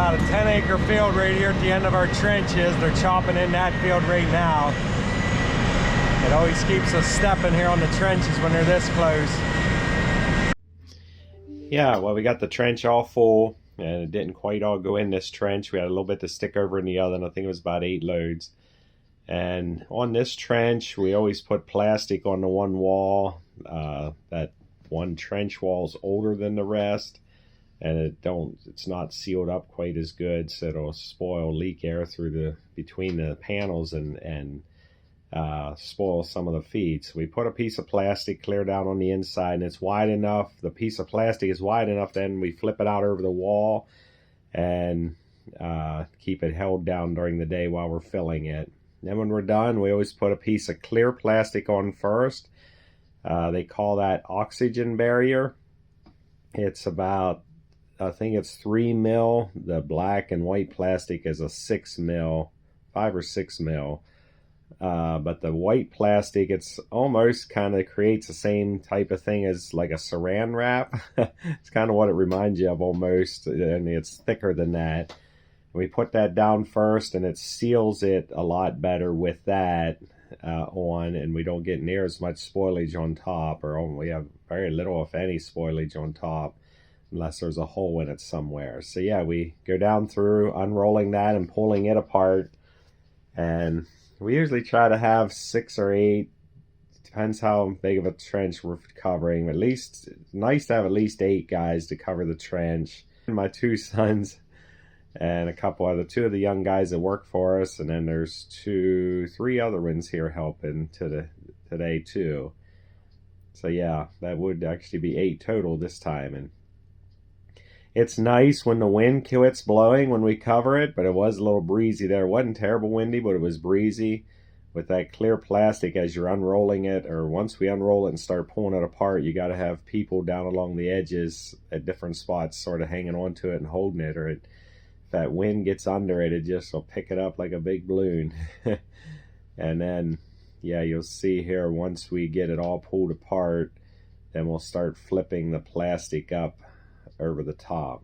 about a 10-acre field right here at the end of our trenches. They're chopping in that field right now. It always keeps us stepping here on the trenches when they're this close. Yeah, well, we got the trench all full, and it didn't quite all go in this trench. We had a little bit to stick over in the other, and I think it was about 8 loads. And on this trench, we always put plastic on the one wall. That one trench wall is older than the rest, and it's not sealed up quite as good, so it'll spoil, leak air through between the panels and spoil some of the feed. So we put a piece of plastic clear down on the inside, and it's wide enough. The piece of plastic is wide enough, then we flip it out over the wall and keep it held down during the day while we're filling it. Then when we're done, we always put a piece of clear plastic on first. They call that oxygen barrier. It's about, I think it's 3 mil. The black and white plastic is a 6 mil, 5 or 6 mil. But the white plastic, it's almost kind of creates the same type of thing as like a saran wrap. It's kind of what it reminds you of almost, and it's thicker than that. We put that down first, and it seals it a lot better with that on, and we don't get near as much spoilage on top, or we have very little, if any, spoilage on top, unless there's a hole in it somewhere. So yeah, we go down through unrolling that and pulling it apart, and we usually try to have 6 or 8, depends how big of a trench we're covering. At least, it's nice to have at least 8 guys to cover the trench. My 2 sons and two of the young guys that work for us, and then there's 3 other ones here helping today too. So yeah, that would actually be 8 total this time. And it's nice when the wind quits blowing when we cover it, but it was a little breezy there. It wasn't terrible windy, but it was breezy. With that clear plastic, as you're unrolling it, or once we unroll it and start pulling it apart, you got to have people down along the edges at different spots sort of hanging onto it and holding it, or if that wind gets under it, it just will pick it up like a big balloon. And then, yeah, you'll see here, once we get it all pulled apart, then we'll start flipping the plastic up over the top.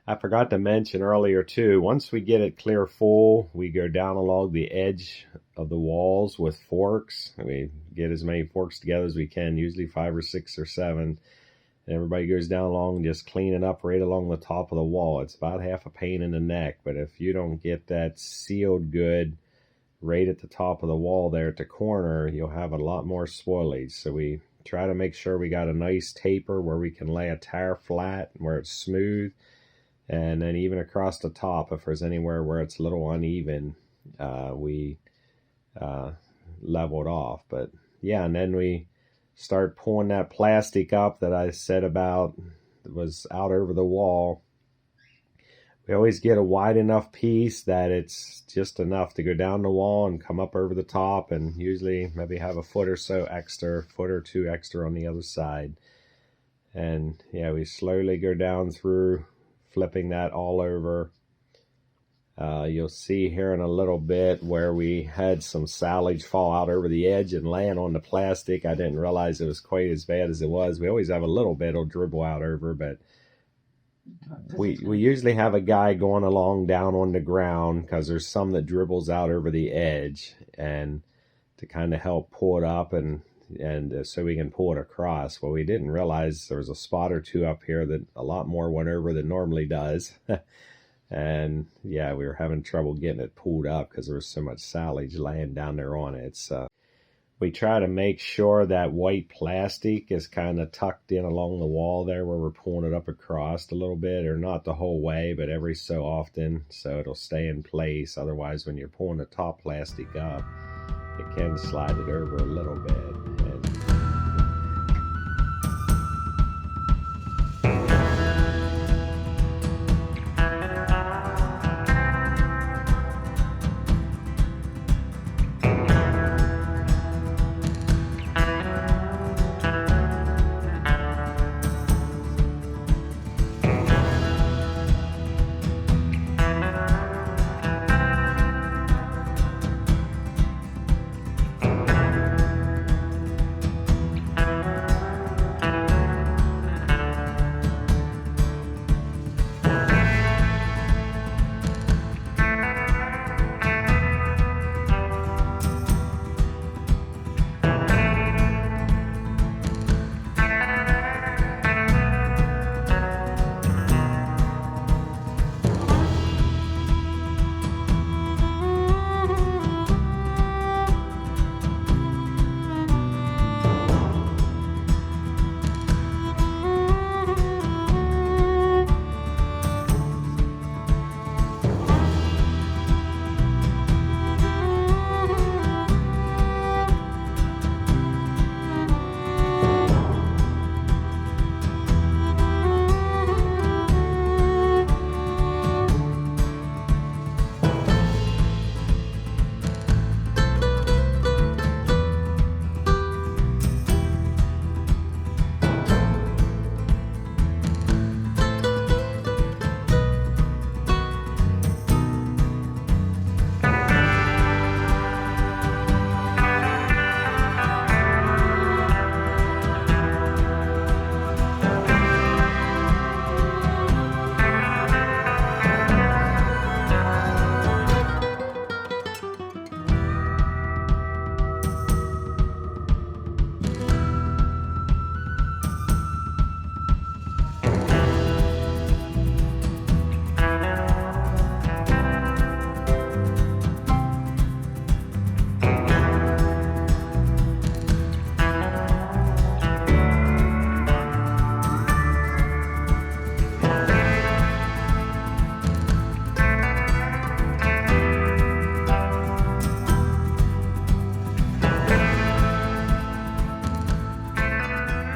I forgot to mention earlier too, once we get it clear full, we go down along the edge of the walls with forks. We get as many forks together as we can, usually 5 or 6 or 7. And everybody goes down along, just cleaning up right along the top of the wall. It's about half a pain in the neck, but if you don't get that sealed good right at the top of the wall there at the corner, you'll have a lot more spoilage. So we try to make sure we got a nice taper where we can lay a tire flat where it's smooth, and then even across the top, if there's anywhere where it's a little uneven, we level it off. But yeah, and then we start pulling that plastic up that I said about was out over the wall. We always get a wide enough piece that it's just enough to go down the wall and come up over the top, and usually maybe have a foot or so extra, foot or 2 extra on the other side. And yeah, we slowly go down through, flipping that all over. You'll see here in a little bit where we had some silage fall out over the edge and land on the plastic. I didn't realize it was quite as bad as it was. We always have a little bit will dribble out over, but we usually have a guy going along down on the ground, because there's some that dribbles out over the edge, and to kind of help pull it up and so we can pull it across. Well, we didn't realize there was a spot or 2 up here that a lot more went over than normally does. And yeah, we were having trouble getting it pulled up because there was so much silage laying down there on it. So we try to make sure that white plastic is kind of tucked in along the wall there where we're pulling it up across a little bit, or not the whole way, but every so often, so it'll stay in place. Otherwise, when you're pulling the top plastic up, it can slide it over a little bit.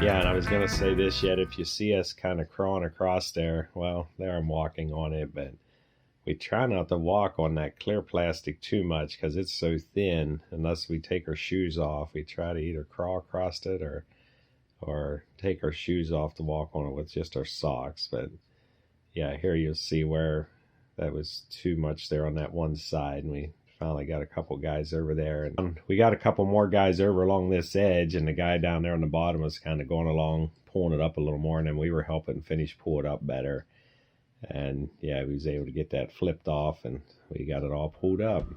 Yeah, and I was gonna say this yet, if you see us kind of crawling across there, well, there I'm walking on it, but we try not to walk on that clear plastic too much because it's so thin. Unless we take our shoes off, we try to either crawl across it or take our shoes off to walk on it with just our socks. But yeah, here you'll see where that was too much there on that one side, and we finally got a couple guys over there, and we got a couple more guys over along this edge, and the guy down there on the bottom was kind of going along pulling it up a little more, and then we were helping finish pull it up better. And yeah, we was able to get that flipped off, and we got it all pulled up.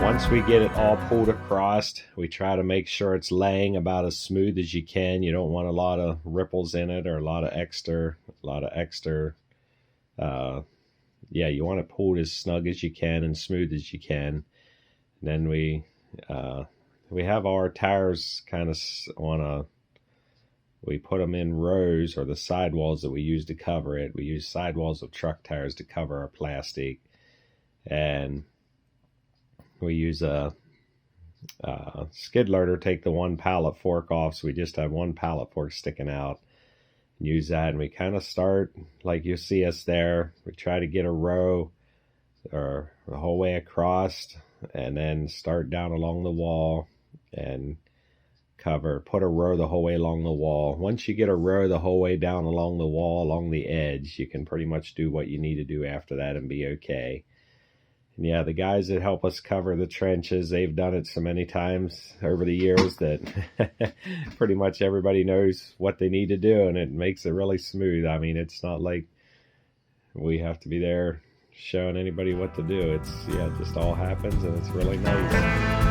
Once we get it all pulled across, we try to make sure it's laying about as smooth as you can. You don't want a lot of ripples in it or a lot of extra. Yeah, you want it pulled as snug as you can and smooth as you can. And then we have our tires kind of we put them in rows, or the sidewalls that we use to cover it. We use sidewalls of truck tires to cover our plastic, and we use a skid loader, take the one pallet fork off, so we just have one pallet fork sticking out. Use that, and we kind of start like you see us there. We try to get a row or the whole way across, and then start down along the wall and put a row the whole way along the wall. Once you get a row the whole way down along the wall, along the edge, you can pretty much do what you need to do after that and be okay. And yeah, the guys that help us cover the trenches, they've done it so many times over the years that pretty much everybody knows what they need to do, and it makes it really smooth. I mean, it's not like we have to be there showing anybody what to do. It just all happens, and it's really nice.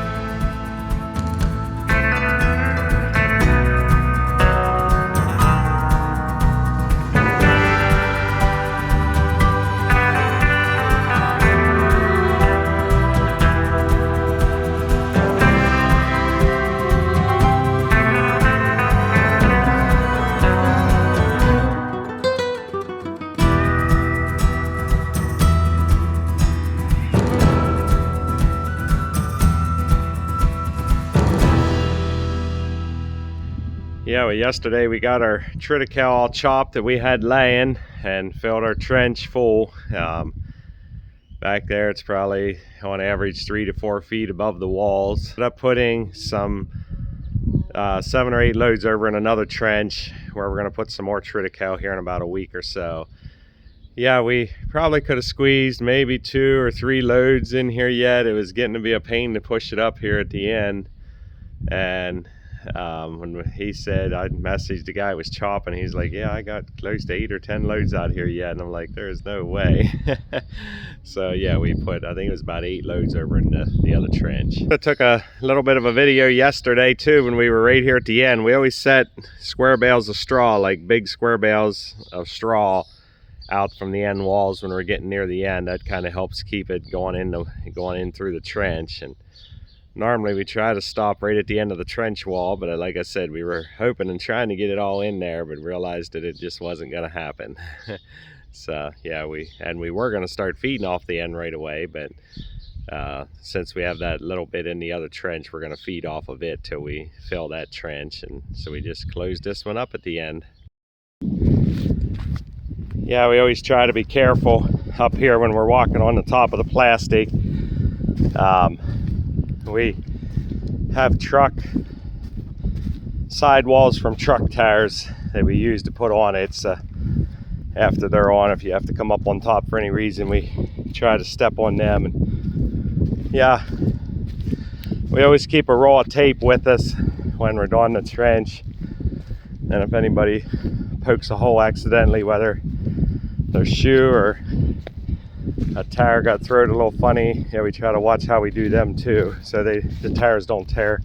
Yeah, well, yesterday we got our Triticale all chopped that we had laying and filled our trench full. Back there it's probably on average 3 to 4 feet above the walls. Ended up putting some 7 or 8 loads over in another trench where we're going to put some more Triticale here in about a week or so. Yeah, we probably could have squeezed maybe 2 or 3 loads in here yet. It was getting to be a pain to push it up here at the end. And when he said, I messaged the guy who was chopping, he's like, yeah, I got close to 8 or 10 loads out here yet. And I'm like, there's no way. So yeah, we put, I think it was about 8 loads over in the other trench. I took a little bit of a video yesterday too when we were right here at the end. We always set square bales of straw, like big square bales of straw, out from the end walls when we're getting near the end. That kind of helps keep it going in through the trench. And normally we try to stop right at the end of the trench wall, but like I said, we were hoping and trying to get it all in there, but realized that it just wasn't going to happen. So yeah, we were going to start feeding off the end right away, but since we have that little bit in the other trench, we're going to feed off of it till we fill that trench. And so we just closed this one up at the end. Yeah, we always try to be careful up here when we're walking on the top of the plastic. We have truck sidewalls from truck tires that we use to put on it. So after they're on, if you have to come up on top for any reason, we try to step on them. And yeah, We always keep a roll of tape with us when we're doing the trench, and if anybody pokes a hole accidentally, whether their shoe or a tire got thrown a little funny, yeah, we try to watch how we do them too, so the tires don't tear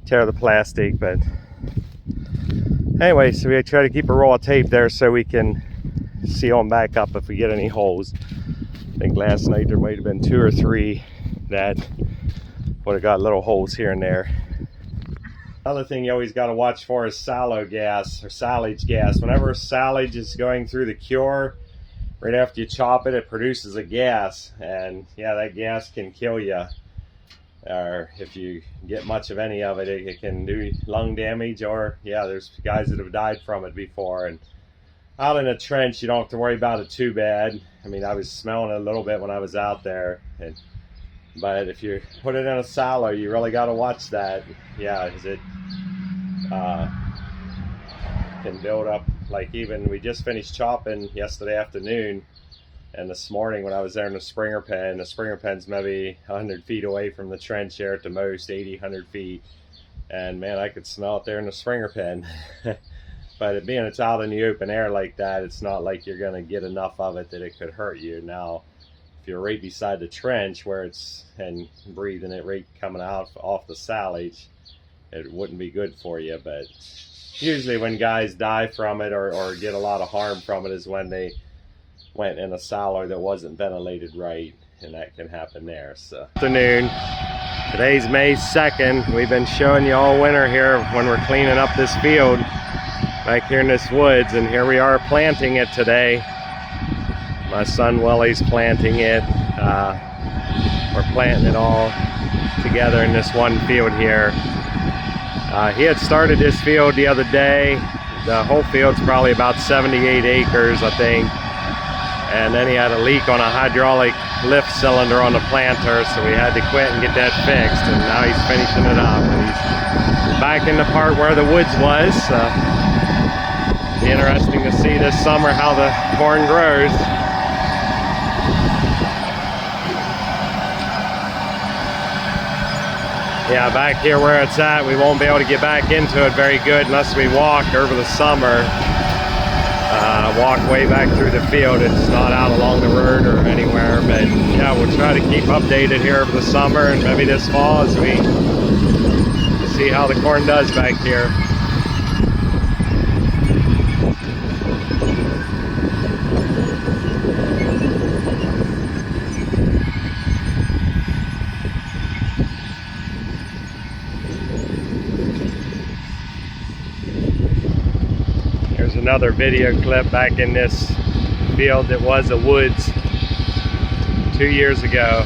the plastic. But anyway, so we try to keep a roll of tape there so we can seal them back up if we get any holes. I think last night there might have been 2 or 3 that would have got little holes here and there. Another thing you always got to watch for is sallow gas or silage gas. Whenever silage is going through the cure, right after you chop it, it produces a gas, and yeah, that gas can kill you. Or if you get much of any of it, it can do lung damage, or yeah, there's guys that have died from it before. And out in a trench, you don't have to worry about it too bad. I mean, I was smelling it a little bit when I was out there, but if you put it in a silo, you really got to watch that. Yeah, because it can build up. Like, even we just finished chopping yesterday afternoon, and this morning when I was there in the springer pen's maybe 100 feet away from the trench here at the most, 80, 100 feet. And man, I could smell it there in the springer pen. But it's out in the open air like that, it's not like you're going to get enough of it that it could hurt you. Now, if you're right beside the trench where it's, and breathing it right coming out off the silage, it wouldn't be good for you. But usually when guys die from it or get a lot of harm from it is when they went in a silo that wasn't ventilated right, and that can happen there. So afternoon, today's May 2nd. We've been showing you all winter here when we're cleaning up this field back here in this woods, and here we are planting it today. My son Willie's planting it. We're planting it all together in this one field here. He had started this field the other day. The whole field's probably about 78 acres, I think. And then he had a leak on a hydraulic lift cylinder on the planter, so we had to quit and get that fixed. And now he's finishing it up. And he's back in the part where the woods was. Be interesting to see this summer how the corn grows. Yeah, back here where it's at, we won't be able to get back into it very good unless we walk over the summer. Walk way back through the field. It's not out along the road or anywhere, but yeah, we'll try to keep updated here over the summer and maybe this fall as we see how the corn does back here. Another video clip back in this field that was a woods 2 years ago.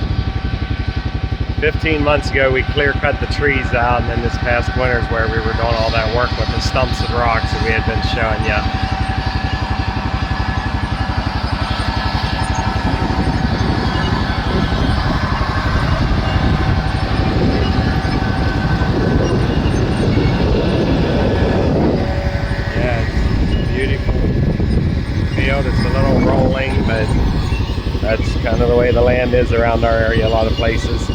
15 months ago we clear cut the trees out, and then this past winter is where we were doing all that work with the stumps and rocks that we had been showing you. It's a little rolling, but that's kind of the way the land is around our area a lot of places.